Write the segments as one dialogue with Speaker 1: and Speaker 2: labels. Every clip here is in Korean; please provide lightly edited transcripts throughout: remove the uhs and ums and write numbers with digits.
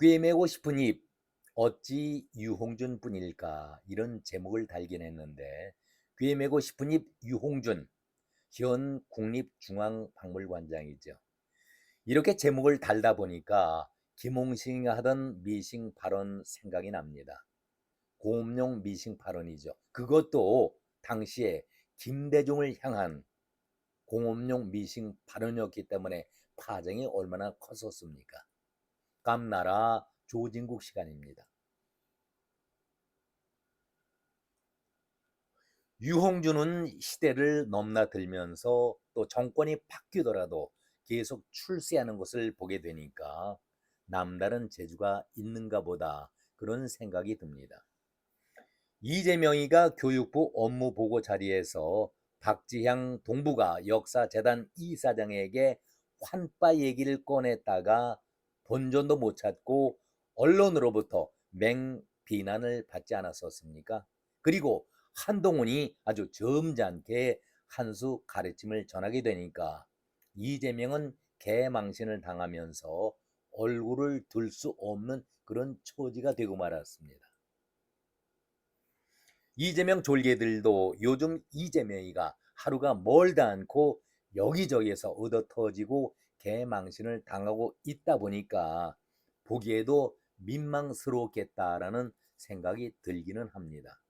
Speaker 1: 꿰매고 싶은 잎 어찌 유홍준 뿐일까 이런 제목을 달긴 했는데 꿰매고 싶은 잎 유홍준 현 국립중앙박물관장이죠. 이렇게 제목을 달다 보니까 김홍식이 하던 미싱 발언 생각이 납니다. 고음용 미싱 발언이죠. 그것도 당시에 김대중을 향한 공업용 미싱 발언이었기 때문에 파장이 얼마나 컸었습니까? 깜나라 조진국 시간입니다. 유홍준은 시대를 넘나들면서 또 정권이 바뀌더라도 계속 출세하는 것을 보게 되니까 남다른 재주가 있는가 보다 그런 생각이 듭니다. 이재명이가 교육부 업무보고 자리에서 박지향 동부가 역사재단 이사장에게 환빠 얘기를 꺼냈다가 본전도 못 찾고 언론으로부터 맹비난을 받지 않았었습니까? 그리고 한동훈이 아주 점잖게 한 수 가르침을 전하게 되니까 이재명은 개망신을 당하면서 얼굴을 들 수 없는 그런 처지가 되고 말았습니다. 이재명 졸개들도 요즘 이재명이가 하루가 멀다 않고 여기저기에서 얻어터지고 개망신을 당하고 있다 보니까 보기에도 민망스럽겠다라는 생각이 들기는 합니다.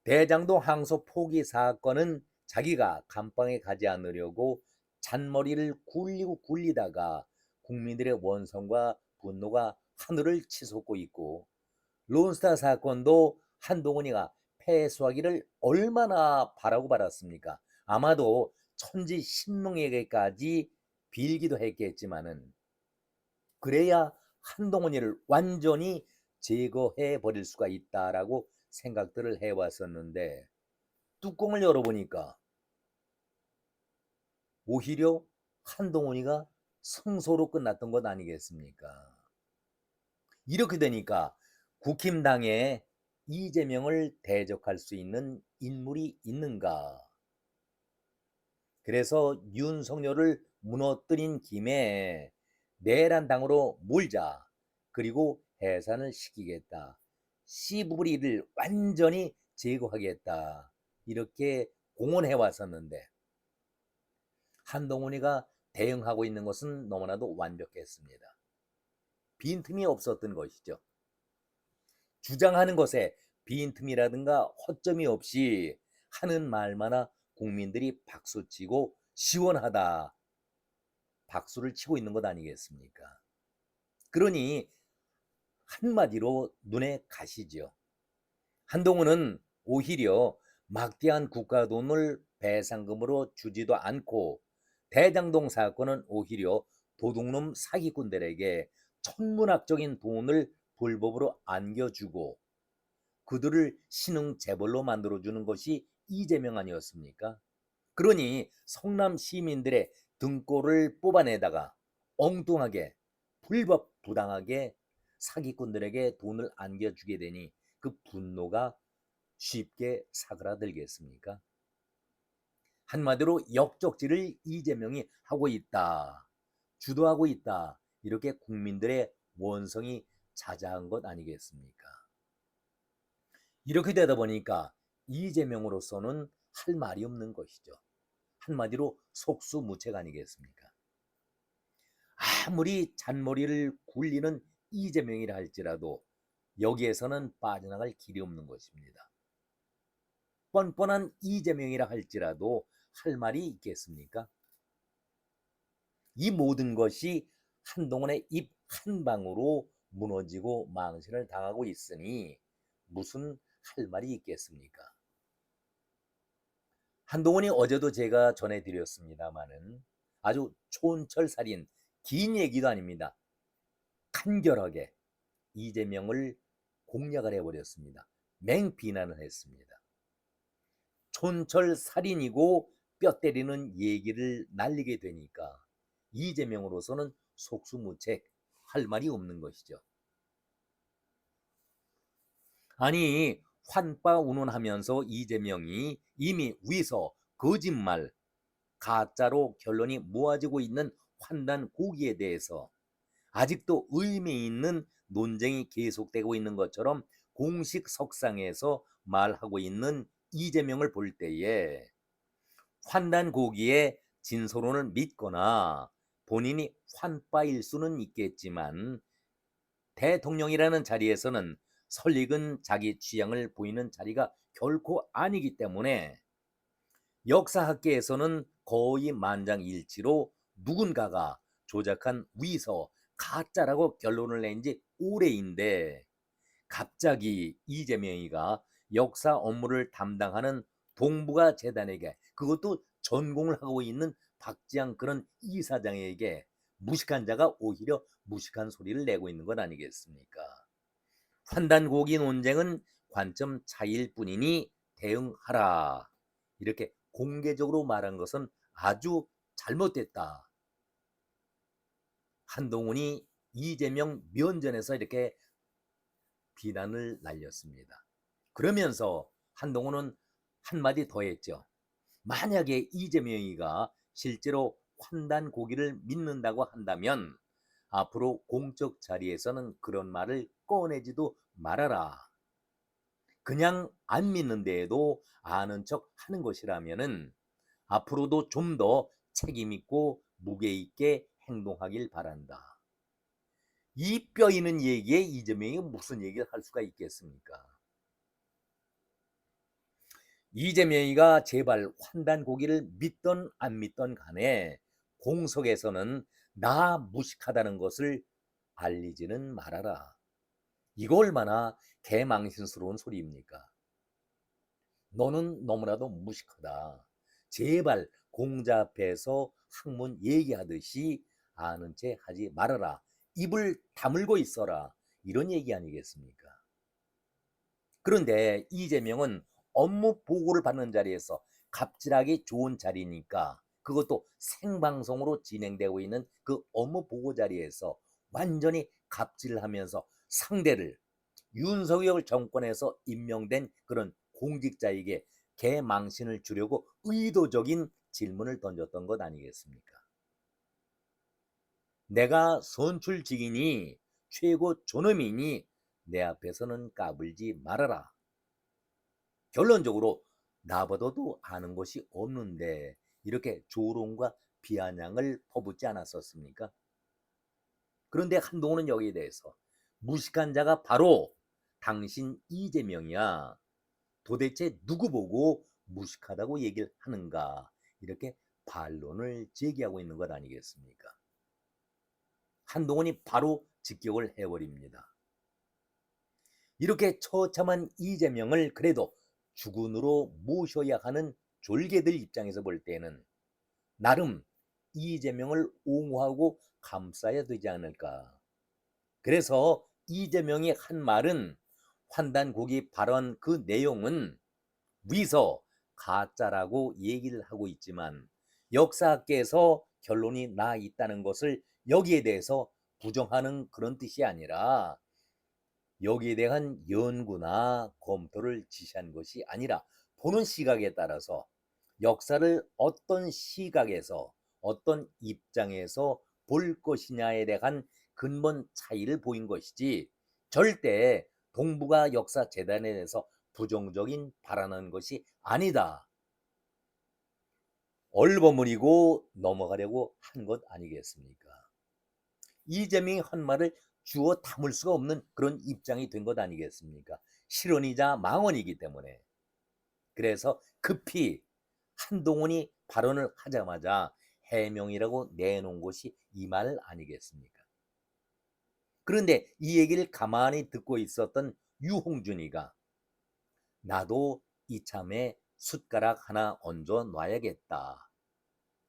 Speaker 1: 대장동 항소 포기 사건은 자기가 감방에 가지 않으려고 잔머리를 굴리고 굴리다가 국민들의 원성과 분노가 하늘을 치솟고 있고, 론스타 사건도 한동훈이가 패소하기를 얼마나 바라고 받았습니까? 아마도 천지신명에게까지 빌기도 했겠지만은 그래야 한동훈이를 완전히 제거해 버릴 수가 있다라고 생각들을 해왔었는데 뚜껑을 열어보니까 오히려 한동훈이가 승소로 끝났던 것 아니겠습니까? 이렇게 되니까 국힘당에 이재명을 대적할 수 있는 인물이 있는가? 그래서 윤석열을 무너뜨린 김에 내란당으로 몰자. 그리고 해산을 시키겠다. 씨부리를 완전히 제거하겠다. 이렇게 공언해 왔었는데 한동훈이가 대응하고 있는 것은 너무나도 완벽했습니다. 빈틈이 없었던 것이죠. 주장하는 것에 빈틈이라든가 허점이 없이 하는 말마다 국민들이 박수치고 시원하다 박수를 치고 있는 것 아니겠습니까? 그러니 한마디로 눈에 가시죠. 한동훈은 오히려 막대한 국가 돈을 배상금으로 주지도 않고 대장동 사건은 오히려 도둑놈 사기꾼들에게 천문학적인 돈을 불법으로 안겨주고 그들을 신흥 재벌로 만들어주는 것이 이재명 아니었습니까? 그러니 성남 시민들의 등골을 뽑아내다가 엉뚱하게 불법 부당하게 사기꾼들에게 돈을 안겨주게 되니 그 분노가 쉽게 사그라들겠습니까? 한마디로 역적질을 이재명이 하고 있다. 주도하고 있다. 이렇게 국민들의 원성이 자자한 것 아니겠습니까? 이렇게 되다 보니까 이재명으로서는 할 말이 없는 것이죠. 한마디로 속수무책 아니겠습니까? 아무리 잔머리를 굴리는 이재명이라 할지라도 여기에서는 빠져나갈 길이 없는 것입니다. 뻔뻔한 이재명이라 할지라도 할 말이 있겠습니까? 이 모든 것이 한동훈의 입 한 방으로 무너지고 망신을 당하고 있으니 무슨 할 말이 있겠습니까? 한동훈이 어제도 제가 전해드렸습니다마는 아주 촌철살인 긴 얘기도 아닙니다. 간결하게 이재명을 공략을 해버렸습니다. 맹비난을 했습니다. 촌철살인이고 뼈 때리는 얘기를 날리게 되니까 이재명으로서는 속수무책 할 말이 없는 것이죠. 아니 환빠 운운하면서 이재명이 이미 위서 거짓말 가짜로 결론이 모아지고 있는 환단 고기에 대해서 아직도 의미 있는 논쟁이 계속되고 있는 것처럼 공식 석상에서 말하고 있는 이재명을 볼 때에 환단 고기의 진솔론을 믿거나 본인이 환빠일 수는 있겠지만 대통령이라는 자리에서는 설익은 자기 취향을 보이는 자리가 결코 아니기 때문에 역사학계에서는 거의 만장일치로 누군가가 조작한 위서 가짜라고 결론을 낸 지 오래인데 갑자기 이재명이가 역사 업무를 담당하는 동북아 재단에게, 그것도 전공을 하고 있는 박지양 그런 이사장에게 무식한 자가 오히려 무식한 소리를 내고 있는 것 아니겠습니까? 판단고기 논쟁은 관점 차이일 뿐이니 대응하라, 이렇게 공개적으로 말한 것은 아주 잘못됐다. 한동훈이 이재명 면전에서 이렇게 비난을 날렸습니다. 그러면서 한동훈은 한마디 더 했죠. 만약에 이재명이가 실제로 환단 고기를 믿는다고 한다면 앞으로 공적 자리에서는 그런 말을 꺼내지도 말아라. 그냥 안 믿는 데에도 아는 척 하는 것이라면은 앞으로도 좀 더 책임 있고 무게 있게 행동하길 바란다. 이 뼈 있는 얘기에 이재명이 무슨 얘기를 할 수가 있겠습니까? 이재명이가 제발 환단 고기를 믿던 안 믿던 간에 공석에서는 나 무식하다는 것을 알리지는 말아라. 이거 얼마나 개망신스러운 소리입니까? 너는 너무나도 무식하다. 제발 공자 앞에서 학문 얘기하듯이 아는 체 하지 말아라. 입을 다물고 있어라. 이런 얘기 아니겠습니까? 그런데 이재명은 업무 보고를 받는 자리에서 갑질하기 좋은 자리니까, 그것도 생방송으로 진행되고 있는 그 업무 보고 자리에서 완전히 갑질을 하면서 상대를 윤석열 정권에서 임명된 그런 공직자에게 개망신을 주려고 의도적인 질문을 던졌던 것 아니겠습니까? 내가 선출직이니 최고 존엄이니 내 앞에서는 까불지 말아라. 결론적으로 나보다도 아는 것이 없는데 이렇게 조롱과 비아냥을 퍼붓지 않았었습니까? 그런데 한동훈은 여기에 대해서 무식한 자가 바로 당신 이재명이야. 도대체 누구 보고 무식하다고 얘기를 하는가? 이렇게 반론을 제기하고 있는 것 아니겠습니까? 한동훈이 바로 직격을 해버립니다. 이렇게 처참한 이재명을 그래도 주군으로 모셔야 하는 졸개들 입장에서 볼 때는 나름 이재명을 옹호하고 감싸야 되지 않을까. 그래서 이재명이 한 말은 환단고기 발언 그 내용은 위서 가짜라고 얘기를 하고 있지만 역사학계에서 결론이 나 있다는 것을 여기에 대해서 부정하는 그런 뜻이 아니라 여기에 대한 연구나 검토를 지시한 것이 아니라 보는 시각에 따라서 역사를 어떤 시각에서 어떤 입장에서 볼 것이냐에 대한 근본 차이를 보인 것이지 절대 동북아 역사재단에 대해서 부정적인 발언한 것이 아니다. 얼버무리고 넘어가려고 한 것 아니겠습니까? 이재명이 한 말을 주워 담을 수가 없는 그런 입장이 된 것 아니겠습니까? 실언이자 망언이기 때문에. 그래서 급히 한동훈이 발언을 하자마자 해명이라고 내놓은 것이 이 말 아니겠습니까? 그런데 이 얘기를 가만히 듣고 있었던 유홍준이가 나도 이참에 숟가락 하나 얹어 놔야겠다.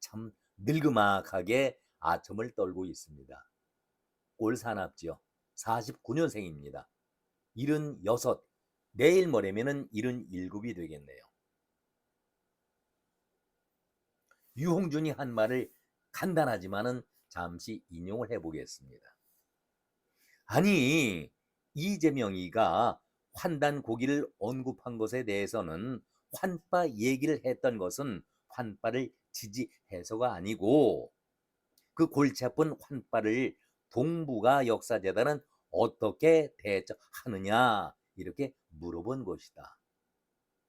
Speaker 1: 참 늙음막하게 아첨을 떨고 있습니다. 올사납지요. 49년생입니다. 76, 내일 모레면은 77이 되겠네요. 유홍준이 한 말을 간단하지만은 잠시 인용을 해보겠습니다. 아니, 이재명이가 환단 고기를 언급한 것에 대해서는 환빠 얘기를 했던 것은 환빠를 지지해서가 아니고 그 골치 아픈 환빠를 동북아 역사재단은 어떻게 대처하느냐 이렇게 물어본 것이다.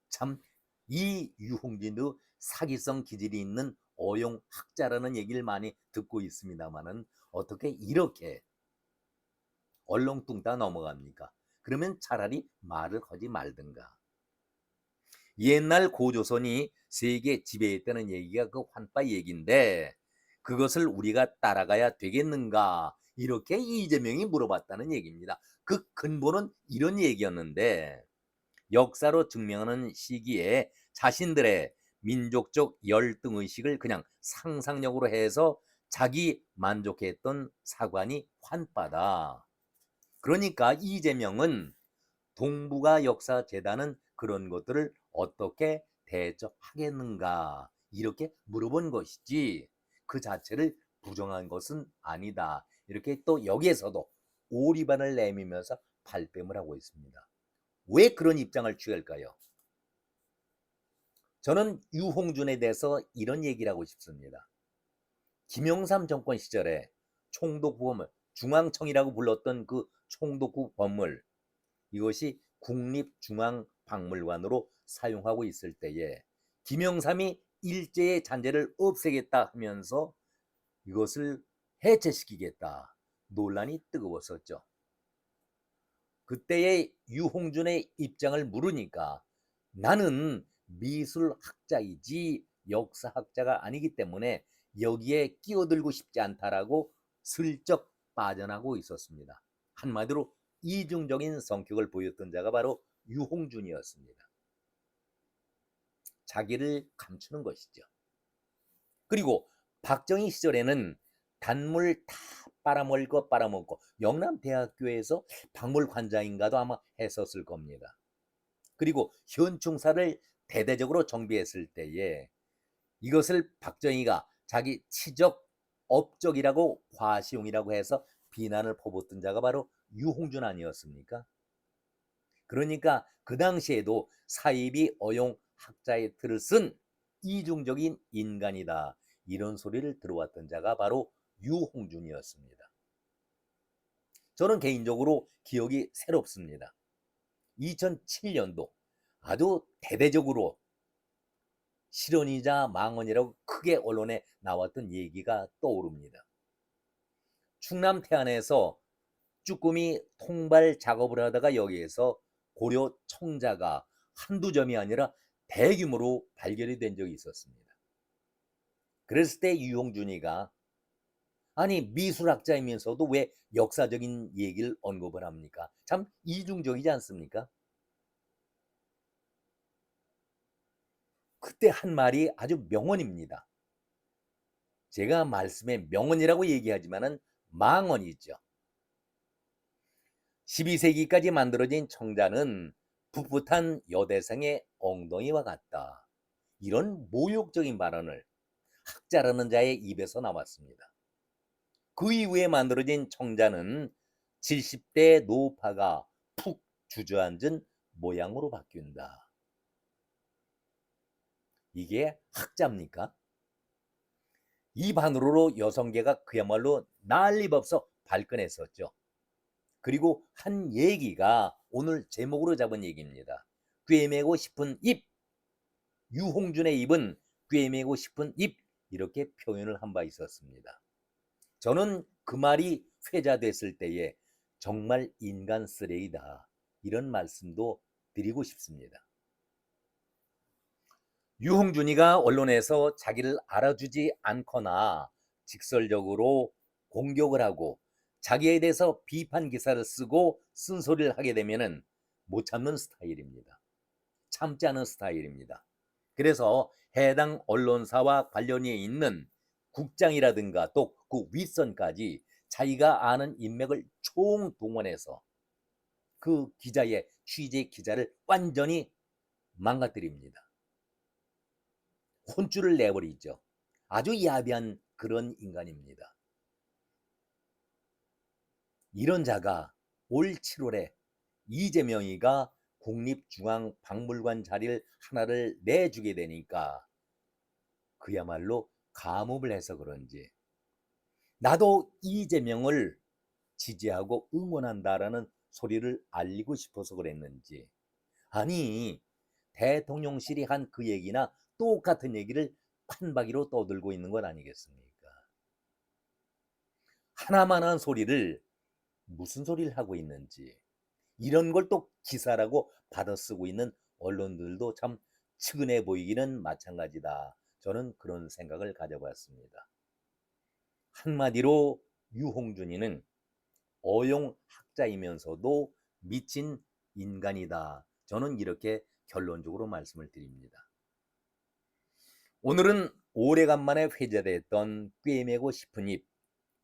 Speaker 1: 참 이 유홍진도 사기성 기질이 있는 어용학자라는 얘기를 많이 듣고 있습니다만은 어떻게 이렇게 얼렁뚱땅 넘어갑니까? 그러면 차라리 말을 하지 말든가. 옛날 고조선이 세계 지배했다는 얘기가 그 환빠 얘기인데 그것을 우리가 따라가야 되겠는가? 이렇게 이재명이 물어봤다는 얘기입니다. 그 근본은 이런 얘기였는데 역사로 증명하는 시기에 자신들의 민족적 열등의식을 그냥 상상력으로 해서 자기 만족했던 사관이 환빠다. 그러니까 이재명은 동북아 역사재단은 그런 것들을 어떻게 대처하겠는가 이렇게 물어본 것이지 그 자체를 부정한 것은 아니다. 이렇게 또 여기에서도 오리반을 내밀면서 발뺌을 하고 있습니다. 왜 그런 입장을 취할까요? 저는 유홍준에 대해서 이런 얘기를 하고 싶습니다. 김영삼 정권 시절에 총독부 건물, 중앙청이라고 불렀던 그 총독부 건물 이것이 국립중앙박물관으로 사용하고 있을 때에 김영삼이 일제의 잔재를 없애겠다 하면서 이것을 해체시키겠다 논란이 뜨거웠었죠. 그때의 유홍준의 입장을 물으니까 나는 미술학자이지 역사학자가 아니기 때문에 여기에 끼어들고 싶지 않다라고 슬쩍 빠져나고 있었습니다. 한마디로 이중적인 성격을 보였던 자가 바로 유홍준이었습니다. 자기를 감추는 것이죠. 그리고 박정희 시절에는 단물 다 빨아먹고 영남대학교에서 박물관장인가도 아마 했었을 겁니다. 그리고 현충사를 대대적으로 정비했을 때에 이것을 박정희가 자기 치적 업적이라고 과시용이라고 해서 비난을 퍼붓던 자가 바로 유홍준 아니었습니까? 그러니까 그 당시에도 사이비 어용 학자의 틀을 쓴 이중적인 인간이다. 이런 소리를 들어왔던 자가 바로 유홍준이었습니다. 저는 개인적으로 기억이 새롭습니다. 2007년도 아주 대대적으로 실언이자 망언이라고 크게 언론에 나왔던 얘기가 떠오릅니다. 충남 태안에서 쭈꾸미 통발 작업을 하다가 여기에서 고려 청자가 한두 점이 아니라 대규모로 발견이 된 적이 있었습니다. 그랬을 때 유홍준이가 아니 미술학자이면서도 왜 역사적인 얘기를 언급을 합니까? 참 이중적이지 않습니까? 그때 한 말이 아주 명언입니다. 제가 말씀에 명언이라고 얘기하지만은 망언이죠. 12세기까지 만들어진 청자는 풋풋한 여대생의 엉덩이와 같다. 이런 모욕적인 발언을 학자라는 자의 입에서 나왔습니다. 그 이후에 만들어진 청자는 70대 노파가 푹 주저앉은 모양으로 바뀐다. 이게 학자입니까? 이 반으로 여성계가 그야말로 난리법석 발끈했었죠. 그리고 한 얘기가 오늘 제목으로 잡은 얘기입니다. 꿰매고 싶은 입. 유홍준의 입은 꿰매고 싶은 입. 이렇게 표현을 한 바 있었습니다. 저는 그 말이 회자됐을 때에 정말 인간 쓰레기다. 이런 말씀도 드리고 싶습니다. 유홍준이가 언론에서 자기를 알아주지 않거나 직설적으로 공격을 하고 자기에 대해서 비판 기사를 쓰고 쓴소리를 하게 되면은 못 참는 스타일입니다. 참지 않은 스타일입니다. 그래서 해당 언론사와 관련이 있는 국장이라든가 또 그 윗선까지 자기가 아는 인맥을 총동원해서 그 기자의 취재 기자를 완전히 망가뜨립니다. 혼쭐을 내버리죠. 아주 야비한 그런 인간입니다. 이런 자가 올 7월에 이재명이가 국립중앙박물관 자리를 하나를 내주게 되니까 그야말로 감옥을 해서 그런지 나도 이재명을 지지하고 응원한다라는 소리를 알리고 싶어서 그랬는지, 아니 대통령실이 한 그 얘기나 똑같은 얘기를 판박이로 떠들고 있는 것 아니겠습니까? 하나만한 소리를 무슨 소리를 하고 있는지, 이런 걸 또 기사라고 받아쓰고 있는 언론들도 참 측은해 보이기는 마찬가지다. 저는 그런 생각을 가져봤습니다. 한마디로 유홍준이는 어용학자이면서도 미친 인간이다. 저는 이렇게 결론적으로 말씀을 드립니다. 오늘은 오래간만에 회자됐던 꿰매고 싶은 입,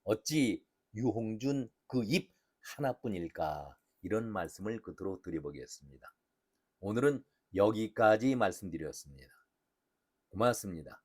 Speaker 1: 어찌 유홍준 그 입 하나뿐일까, 이런 말씀을 끝으로 드려보겠습니다. 오늘은 여기까지 말씀드렸습니다. 고맙습니다.